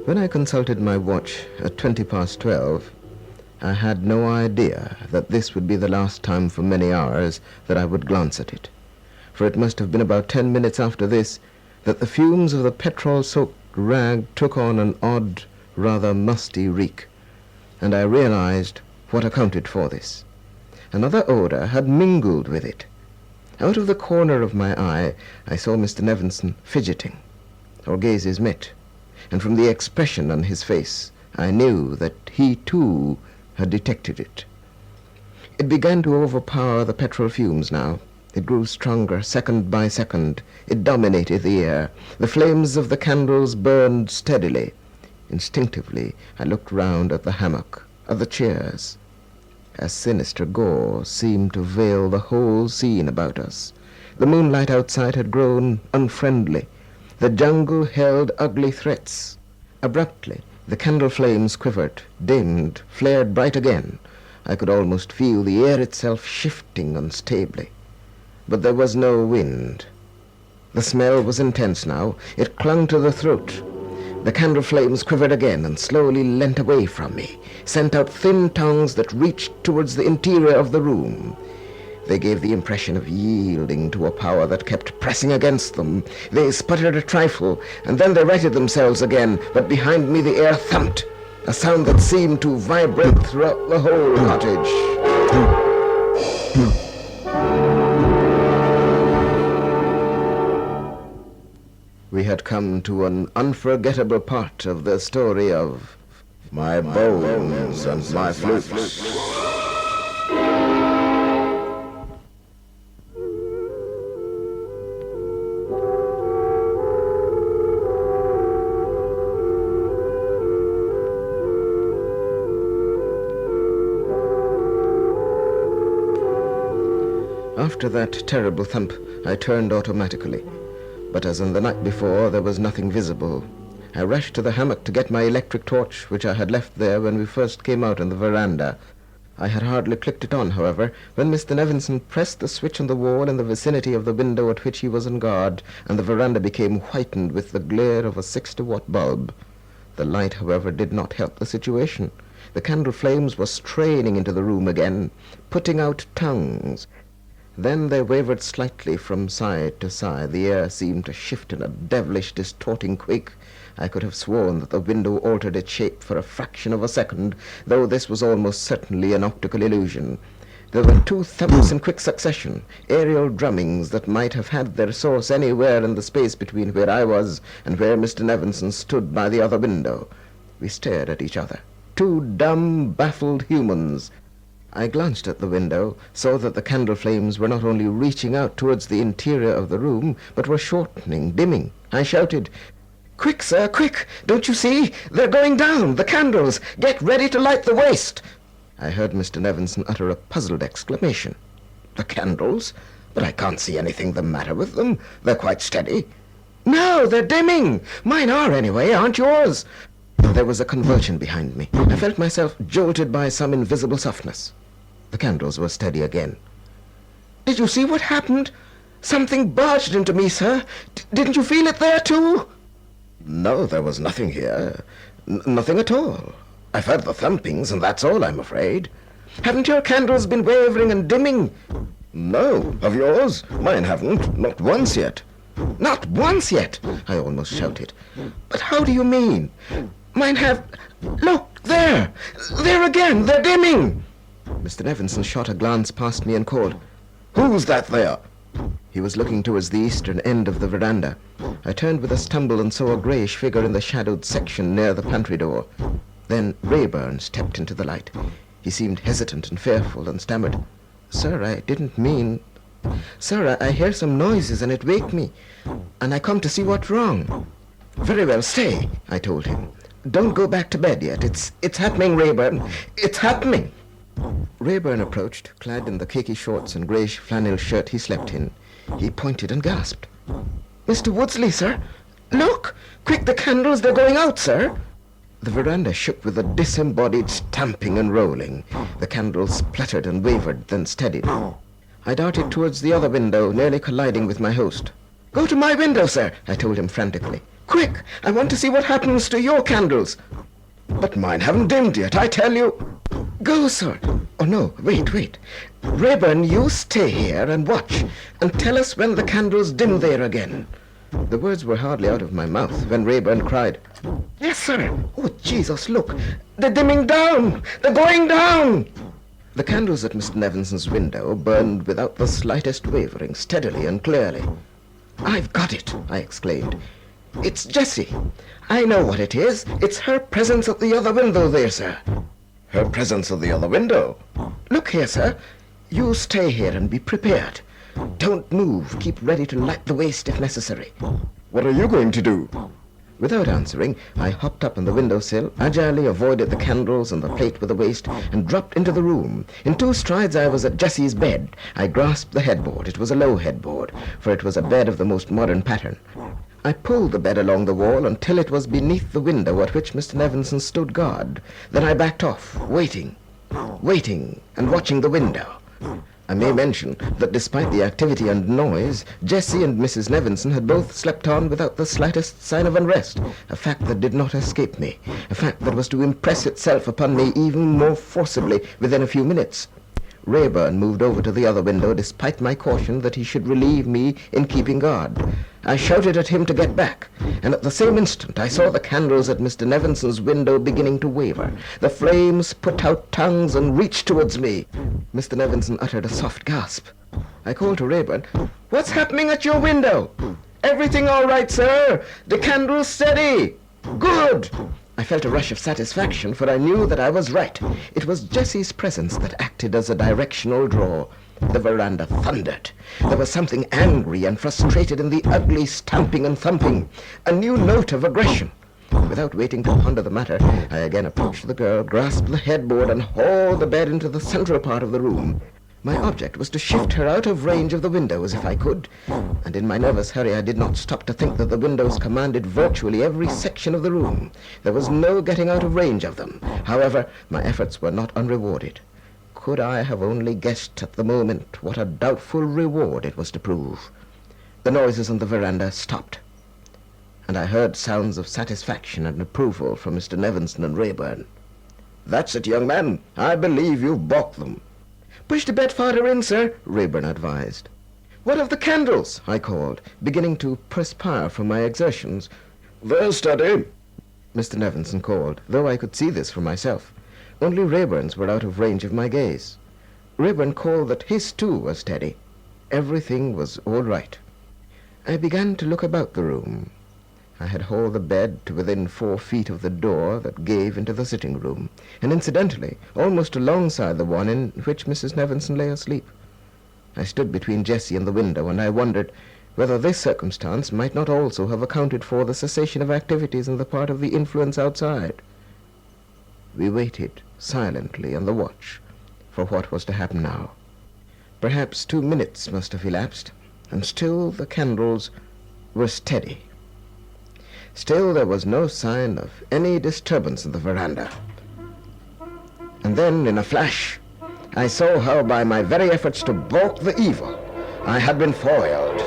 When I consulted my watch at 12:20, I had no idea that this would be the last time for many hours that I would glance at it, for it must have been about 10 minutes after this that the fumes of the petrol-soaked rag took on an odd, rather musty reek, and I realized what accounted for this. Another odor had mingled with it. Out of the corner of my eye, I saw Mr. Nevinson fidgeting. Our gazes met, and from the expression on his face, I knew that he too had detected it. It began to overpower the petrol fumes now. It grew stronger second by second. It dominated the air. The flames of the candles burned steadily. Instinctively, I looked round at the hammock, at the chairs. A sinister gore seemed to veil the whole scene about us. The moonlight outside had grown unfriendly. The jungle held ugly threats. Abruptly, the candle flames quivered, dimmed, flared bright again. I could almost feel the air itself shifting unstably. But there was no wind. The smell was intense now. It clung to the throat. The candle flames quivered again and slowly leant away from me, sent out thin tongues that reached towards the interior of the room. They gave the impression of yielding to a power that kept pressing against them. They sputtered a trifle, and then they righted themselves again, but behind me the air thumped, a sound that seemed to vibrate throughout the whole cottage. We had come to an unforgettable part of the story of my bones and my flute. After that terrible thump, I turned automatically. But as on the night before, there was nothing visible. I rushed to the hammock to get my electric torch, which I had left there when we first came out on the veranda. I had hardly clicked it on, however, when Mr. Nevinson pressed the switch on the wall in the vicinity of the window at which he was on guard, and the veranda became whitened with the glare of a 60-watt bulb. The light, however, did not help the situation. The candle flames were straining into the room again, putting out tongues. Then they wavered slightly from side to side. The air seemed to shift in a devilish, distorting quake. I could have sworn that the window altered its shape for a fraction of a second, though this was almost certainly an optical illusion. There were two thumps in quick succession, aerial drummings that might have had their source anywhere in the space between where I was and where Mr. Nevinson stood by the other window. We stared at each other, two dumb, baffled humans. I glanced at the window, saw that the candle flames were not only reaching out towards the interior of the room, but were shortening, dimming. I shouted, "Quick, sir, quick! Don't you see? They're going down, the candles! Get ready to light the waste!" I heard Mr. Nevinson utter a puzzled exclamation. "The candles? But I can't see anything the matter with them. They're quite steady." "No, they're dimming! Mine are, anyway, aren't yours?" There was a convulsion behind me. I felt myself jolted by some invisible softness. The candles were steady again. "Did you see what happened? Something barged into me, sir. Didn't you feel it there, too?" "No, there was nothing here. Nothing at all. I felt the thumpings, and that's all, I'm afraid." "Haven't your candles been wavering and dimming?" "No. Have yours? Mine haven't. Not once yet." "Not once yet!" I almost shouted. "But how do you mean?" "Mine have... Look, there! There again! They're dimming!" Mr. Nevinson shot a glance past me and called, "Who's that there?" He was looking towards the eastern end of the veranda. I turned with a stumble and saw a greyish figure in the shadowed section near the pantry door. Then Rayburn stepped into the light. He seemed hesitant and fearful and stammered, "Sir, I didn't mean... Sir, I hear some noises and it waked me, and I come to see what's wrong." "Very well, stay," I told him. "Don't go back to bed yet. It's happening, Rayburn. It's happening." Rayburn approached, clad in the khaki shorts and greyish flannel shirt he slept in. He pointed and gasped. "Mr. Woodsley, sir! Look! Quick, the candles, they're going out, sir!" The veranda shook with a disembodied stamping and rolling. The candles spluttered and wavered, then steadied. I darted towards the other window, nearly colliding with my host. "Go to my window, sir," I told him frantically. Quick! I want to see what happens to your candles. But mine haven't dimmed yet, I tell you. Go, sir. Oh, no, wait. Rayburn, you stay here and watch, and tell us when the candles dim there again. The words were hardly out of my mouth when Rayburn cried, Yes, sir. Oh, Jesus, look. They're dimming down. They're going down. The candles at Mr. Nevenson's window burned without the slightest wavering, steadily and clearly. I've got it, I exclaimed. It's Jessie. I know what it is. It's her presence at the other window there, sir. Her presence at the other window? Look here, sir. You stay here and be prepared. Don't move. Keep ready to light the waste if necessary. What are you going to do? Without answering, I hopped up on the windowsill, agilely avoided the candles and the plate with the waste, and dropped into the room. In 2 strides I was at Jessie's bed. I grasped the headboard. It was a low headboard, for it was a bed of the most modern pattern. I pulled the bed along the wall until it was beneath the window at which Mr. Nevenson stood guard. Then I backed off, waiting, and watching the window. I may mention that despite the activity and noise, Jessie and Mrs. Nevenson had both slept on without the slightest sign of unrest, a fact that did not escape me, a fact that was to impress itself upon me even more forcibly within a few minutes. Rayburn moved over to the other window despite my caution that he should relieve me in keeping guard. I shouted at him to get back, and at the same instant I saw the candles at Mr. Nevenson's window beginning to waver. The flames put out tongues and reached towards me. Mr. Nevenson uttered a soft gasp. I called to Rayburn, What's happening at your window? Everything all right, sir. The candles steady. Good. I felt a rush of satisfaction, for I knew that I was right. It was Jessie's presence that acted as a directional draw. The veranda thundered. There was something angry and frustrated in the ugly stamping and thumping, a new note of aggression. Without waiting to ponder the matter, I again approached the girl, grasped the headboard, and hauled the bed into the central part of the room. My object was to shift her out of range of the windows if I could, and in my nervous hurry I did not stop to think that the windows commanded virtually every section of the room. There was no getting out of range of them. However, my efforts were not unrewarded. Could I have only guessed at the moment what a doubtful reward it was to prove. The noises on the veranda stopped, and I heard sounds of satisfaction and approval from Mr. Nevenson and Rayburn. That's it, young man. I believe you've balked them. Push the bed farther in, sir, Rayburn advised. What of the candles? I called, beginning to perspire from my exertions. They're steady, Mr. Nevenson called, though I could see this for myself. Only Rayburn's were out of range of my gaze. Rayburn called that his too was steady. Everything was all right. I began to look about the room. I had hauled the bed to within 4 feet of the door that gave into the sitting room, and incidentally, almost alongside the one in which Mrs. Nevenson lay asleep. I stood between Jessie and the window, and I wondered whether this circumstance might not also have accounted for the cessation of activities on the part of the influence outside. We waited silently on the watch for what was to happen now. Perhaps 2 minutes must have elapsed, and still the candles were steady. Still there was no sign of any disturbance in the veranda. And then, in a flash, I saw how by my very efforts to balk the evil, I had been foiled.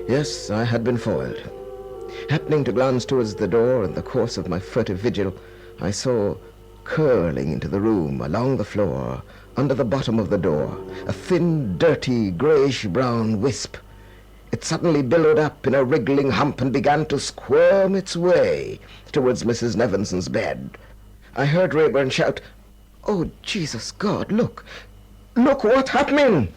Yes, I had been foiled. Happening to glance towards the door in the course of my furtive vigil, I saw, curling into the room along the floor, under the bottom of the door, a thin, dirty, greyish-brown wisp. It suddenly billowed up in a wriggling hump and began to squirm its way towards Mrs. Nevenson's bed. I heard Rayburn shout, "Oh, Jesus God, look! Look what's happening!"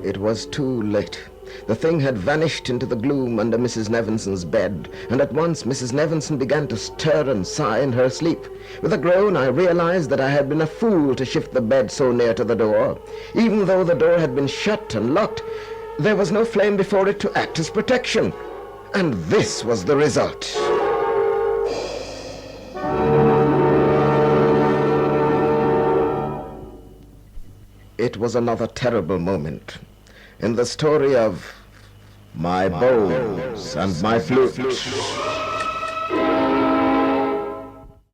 It was too late. The thing had vanished into the gloom under Mrs. Nevenson's bed, and at once Mrs. Nevenson began to stir and sigh in her sleep. With a groan, I realized that I had been a fool to shift the bed so near to the door. Even though the door had been shut and locked, there was no flame before it to act as protection. And this was the result. It was another terrible moment in the story of My Bones and My Flute.